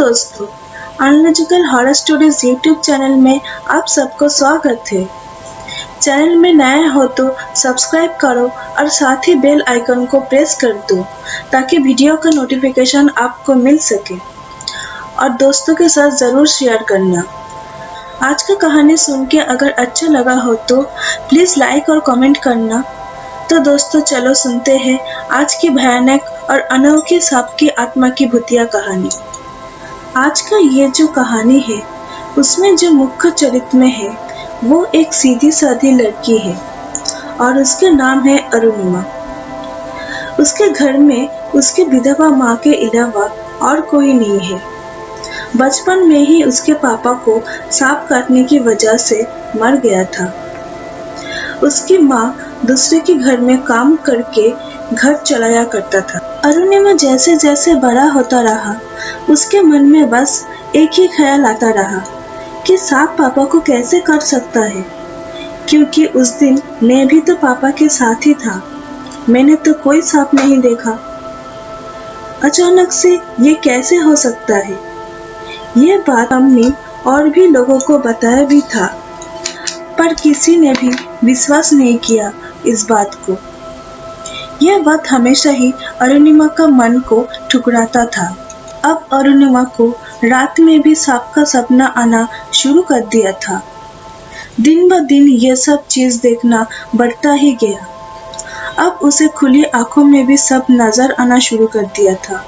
दोस्तों, analogical horror stories YouTube channel में आप सबको स्वागत है। चैनल में नए हो तो सब्सक्राइब करो और साथ ही बेल आइकन को प्रेस कर दो ताकि वीडियो का नोटिफिकेशन आपको मिल सके और दोस्तों के साथ ज़रूर शेयर करना। आज का कहानी सुन के अगर अच्छा लगा हो तो प्लीज़ लाइक और कमेंट करना। तो दोस्तों चलो सुनते हैं आज की भयानक और अनोखी सांप की आत्मा की भूतिया कहानी। आज का ये जो कहानी है उसमें जो मुख्य चरित्र में है वो एक सीधी सादी लड़की है और उसके नाम है अरुणिमा। उसके घर में उसकी विधवा माँ के अलावा और कोई नहीं है। बचपन में ही उसके पापा को सांप काटने की वजह से मर गया था। उसकी माँ दूसरे के घर में काम करके घर चलाया करता था। अरुणिमा जैसे जैसे बड़ा होता रहा उसके मन में बस एक ही ख्याल आता रहा कि सांप पापा को कैसे काट सकता है, क्योंकि उस दिन मैं भी तो पापा के साथ ही था। मैंने तो कोई सांप नहीं देखा। अचानक से ये कैसे हो सकता है? ये बात हमने और भी लोगों को बताया भी था, पर किसी ने भी विश्वास नहीं किया इस बात को। यह बात हमेशा ही अरुणिमा का मन को ठुकराता था। अब अरुणिमा को रात में भी सांप का सपना आना शुरू कर दिया था। दिन ब दिन यह सब चीज देखना बढ़ता ही गया। अब उसे खुली आंखों में भी सब नजर आना शुरू कर दिया था।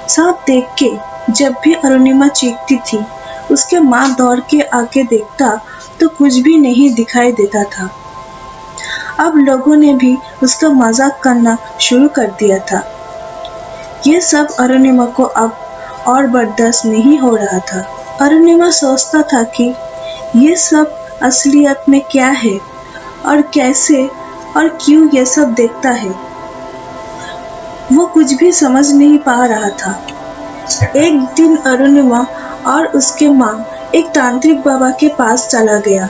सांप देख के जब भी अरुणिमा चीखती थी उसके माँ दौड़ के आके देखता तो कुछ भी नहीं दिखाई देता था। अब लोगों ने भी उसका मजाक करना शुरू कर दिया था। ये सब अरुणिमा को अब और बर्दाश्त नहीं हो रहा था। अरुणिमा सोचता था कि ये सब असलियत में क्या है और कैसे और क्यों ये सब देखता है। वो कुछ भी समझ नहीं पा रहा था। एक दिन अरुणिमा और उसके माँ एक तांत्रिक बाबा के पास चला गया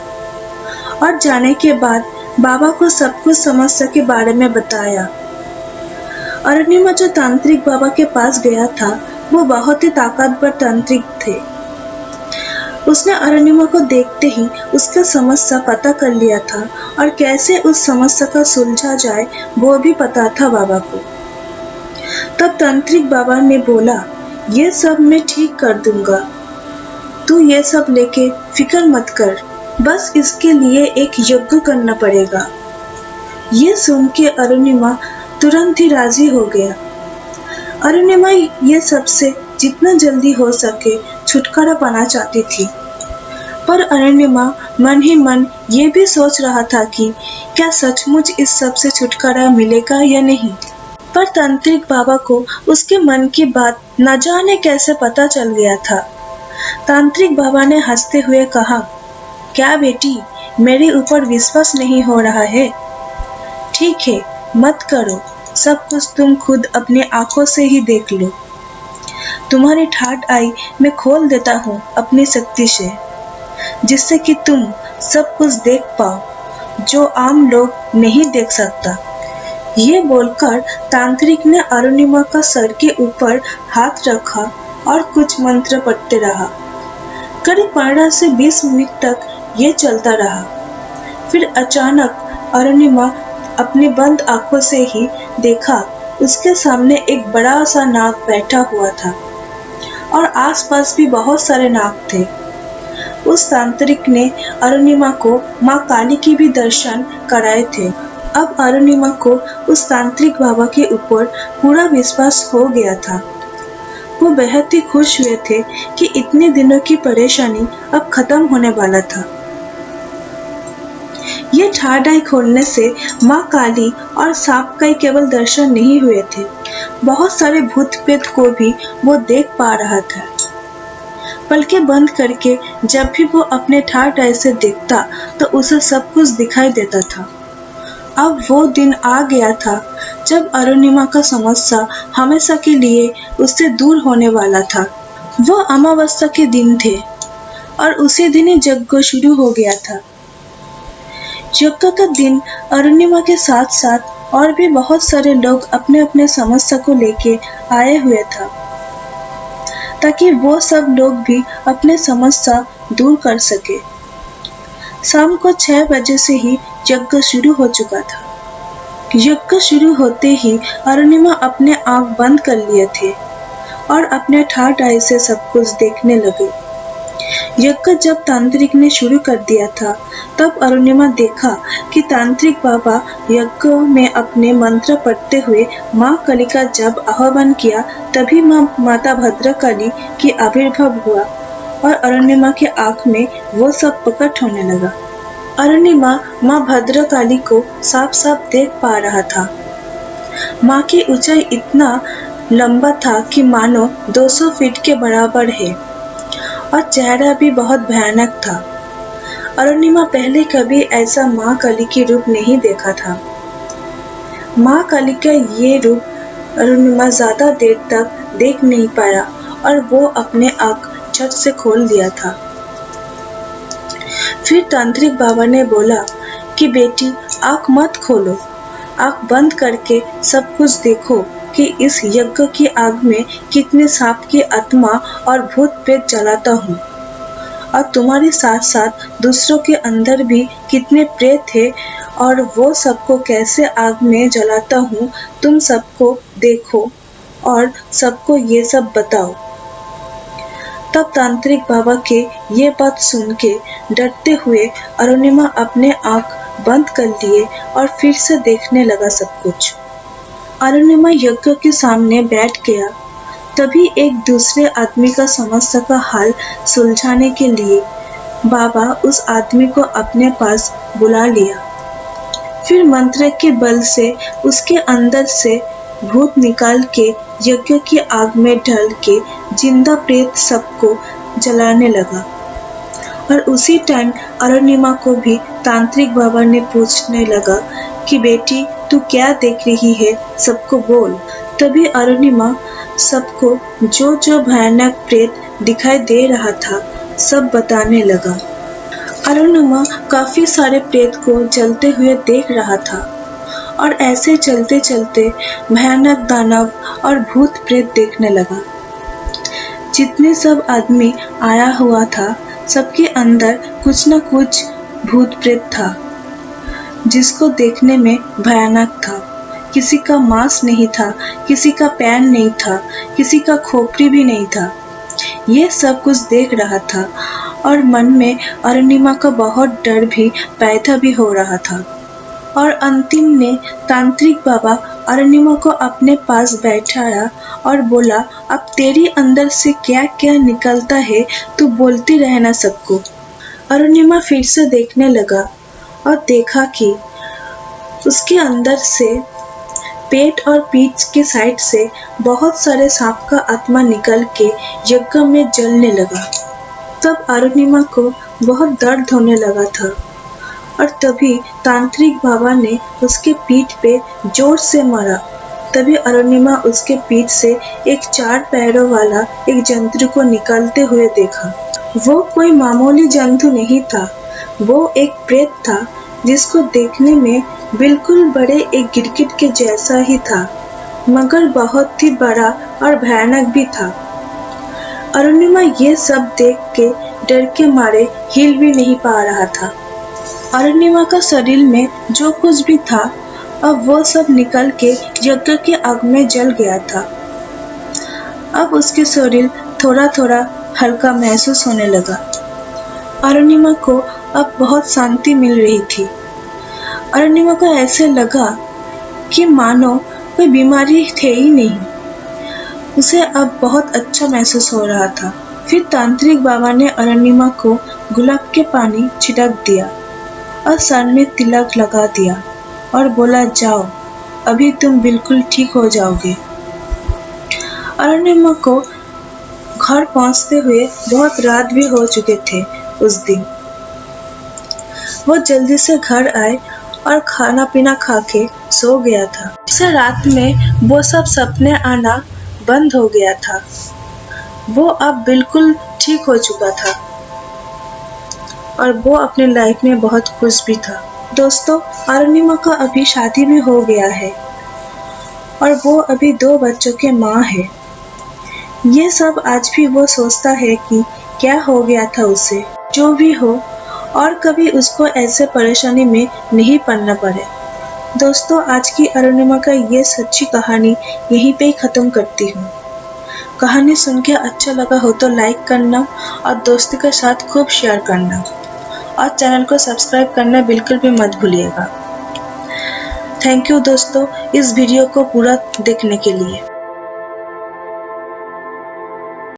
और जाने के बाद बाबा को सब कुछ समस्या के बारे में बताया। अरुणिमा जो तांत्रिक बाबा के पास गया था वो बहुत ही ताकतवर तांत्रिक थे। उसने अरुणिमा को देखते ही उसका समस्या पता कर लिया था और कैसे उस समस्या का सुलझा जाए वो भी पता था बाबा को। तब तांत्रिक बाबा ने बोला, ये सब मैं ठीक कर दूंगा, तू ये सब लेके फिक्र मत कर, बस इसके लिए एक यज्ञ करना पड़ेगा। ये सुन के अरुणिमा तुरंत ही राजी हो गया। अरुणिमा ये सबसे जितना जल्दी हो सके छुटकारा पाना चाहती थी, पर अरुणिमा मन ही मन ये भी सोच रहा था कि क्या सचमुच इस सब से छुटकारा मिलेगा या नहीं। पर तांत्रिक बाबा को उसके मन की बात न जाने कैसे पता चल गया था। तांत्रिक बाबा ने हंसते हुए कहा, क्या बेटी, मेरे ऊपर विश्वास नहीं हो रहा है? ठीक है, मत करो, सब कुछ तुम खुद अपनी आंखों से ही देख लो। तुम्हारी ठाट आई मैं खोल देता हूँ अपनी शक्ति से, जिससे कि तुम सब कुछ देख पाओ जो आम लोग नहीं देख सकता। ये बोलकर तांत्रिक ने अरुणिमा का सर के ऊपर हाथ रखा और कुछ मंत्र पढ़ते रहा। करीब 15 से 20 मिनट तक ये चलता रहा। फिर अचानक अरुणिमा अपनी बंद आंखों से ही देखा उसके सामने एक बड़ा सा नाग बैठा हुआ था और आसपास भी बहुत सारे नाग थे। उस तांत्रिक ने अरुणिमा को माँ काली की भी दर्शन कराए थे। अब अरुणिमा को उस तांत्रिक बाबा के ऊपर पूरा विश्वास हो गया था। वो बेहद ही खुश हुए थे कि इतने दिनों की परेशानी अब खत्म होने वाला था। ये ठाडाई खोलने से माँ काली और सांप का केवल दर्शन नहीं हुए थे, बहुत सारे भूत प्रेत को भी वो देख पा रहा था। पलकें बंद करके जब भी वो अपने ठाडाई से देखता तो उसे सब कुछ दिखाई देता था। अब वो दिन आ गया था जब अरुणिमा का समस्या हमेशा के लिए उससे दूर होने वाला था। वो अमावस्या के दिन थे और उसी दिन ही यज्ञ शुरू हो गया था। यज्ञ का दिन अरुणिमा के साथ साथ और भी बहुत सारे लोग अपने अपने समस्या को लेके आए हुए था। ताकि वो सब लोग भी अपने समस्या दूर कर सके। शाम को 6 बजे से ही यज्ञ शुरू हो चुका था। यज्ञ शुरू होते ही अरुणिमा अपने आंख बंद कर लिए थे और अपने ठाठ आय से सब कुछ देखने लगे। यज्ञ जब तांत्रिक ने शुरू कर दिया था, तब अरुणिमा देखा कि तांत्रिक बाबा यज्ञ में अपने मंत्र पढ़ते हुए माँ काली का जब आह्वान किया, तभी माता भद्रकाली की आविर्भाव हुआ और अरुणिमा के आंख में वो सब प्रकट होने लगा। अरुणिमा माँ भद्रकाली को साफ साफ देख पा रहा था। माँ की ऊंचाई इतना लंबा था कि मानो 200 फीट के बराबर है और चेहरा भी बहुत भयानक था। अरुणिमा पहले कभी ऐसा माँ काली की रूप नहीं देखा था। माँ काली का ये रूप अरुणिमा ज्यादा देर तक देख नहीं पाया और वो अपने आँख झट से खोल दिया था। फिर तांत्रिक बाबा ने बोला कि बेटी आँख मत खोलो, आँख बंद करके सब कुछ देखो कि इस यज्ञ की आग में कितने सांप की आत्मा और भूत प्रेत जलाता हूँ और तुम्हारे साथ साथ दूसरों के अंदर भी कितने प्रेत है और वो सबको कैसे आग में जलाता हूँ। तुम सबको देखो और सबको ये सब बताओ। तब तांत्रिक बाबा के ये बात सुन के डरते हुए अरुणिमा अपने आँख बंद कर लिए और फिर से देखने लगा सब कुछ। अरुणिमा यज्ञ के सामने बैठ गया। तभी एक दूसरे आदमी का समस्या का हल सुलझाने के लिए बाबा उस आदमी को अपने पास बुला लिया। फिर मंत्र के बल से उसके अंदर से भूत निकाल के यज्ञ की आग में डाल के जिंदा प्रेत सबको जलाने लगा। और उसी टाइम अरुणिमा को भी तांत्रिक बाबा ने पूछने लगा कि बेटी तू क्या देख रही है, सबको बोल। तभी अरुणिमा सबको जो जो भयानक प्रेत दिखाई दे रहा था सब बताने लगा। अरुणिमा काफी सारे प्रेत को जलते हुए देख रहा था और ऐसे चलते चलते भयानक दानव और भूत प्रेत देखने लगा। जितने सब आदमी आया हुआ था सबके अंदर कुछ न कुछ भूत प्रेत था, जिसको देखने में भयानक था। किसी का मांस नहीं था, किसी का पैर नहीं था, किसी का खोपड़ी भी नहीं था। ये सब कुछ देख रहा था और मन में अरुणिमा का बहुत डर भी पैदा भी हो रहा था। और अंतिम ने तांत्रिक बाबा अरुणिमा को अपने पास बैठाया और बोला, अब तेरी अंदर से क्या क्या निकलता है तू बोलती रहना सबको। अरुणिमा फिर से देखने लगा और देखा कि उसके अंदर से पेट और पीठ के साइड से बहुत सारे सांप का आत्मा निकल के यज्ञ में जलने लगा। तब अरुणिमा को बहुत दर्द होने लगा था और तभी तांत्रिक बाबा ने उसके पीठ पे जोर से मारा। तभी अरुणिमा उसके पीठ से एक 4 पैरों वाला एक जंतु को निकलते हुए देखा। वो कोई मामूली जंतु नहीं था, वो एक प्रेत था जिसको देखने में बिल्कुल बड़े एक गिरगिट के जैसा ही था, मगर बहुत ही बड़ा और भयानक भी था। अरुणिमा ये सब देख के डर के मारे हिल भी नहीं पा रहा था। अरुणिमा का शरीर में जो कुछ भी था अब वो सब निकल के यज्ञ की आग में जल गया था। अब उसके शरीर थोड़ा थोड़ा हल्का महसूस होने लगा। अरुणिमा को अब बहुत शांति मिल रही थी। अरुणिमा को ऐसे लगा कि मानो कोई बीमारी थे ही नहीं। उसे अब बहुत अच्छा महसूस हो रहा था। फिर तांत्रिक बाबा ने अरुणिमा को गुलाब के पानी छिड़क दिया और सर में तिलक लगा दिया और बोला, जाओ अभी तुम बिल्कुल ठीक हो जाओगे। अरुणिमा को घर पहुंचते हुए बहुत रात भी हो चुके थे उस दिन। वो जल्दी से घर आए और खाना पीना खा के सो गया था। उसे रात में वो सब सपने आना बंद हो गया था। वो अब बिल्कुल ठीक हो चुका था और वो अपने लाइफ में बहुत खुश भी था। दोस्तों, अरुणिमा का अभी शादी भी हो गया है और वो अभी 2 बच्चों के माँ है। ये सब आज भी वो सोचता है कि क्या हो गया था उसे। जो भी हो, और कभी उसको ऐसे परेशानी में नहीं पड़ना पड़े। दोस्तों, आज की अरुणिमा का ये सच्ची कहानी यहीं पे ही खत्म करती हूँ। कहानी सुन के अच्छा लगा हो तो लाइक करना और दोस्तों के साथ खूब शेयर करना और चैनल को सब्सक्राइब करना बिल्कुल भी मत भूलिएगा। थैंक यू दोस्तों, इस वीडियो को पूरा देखने के लिए।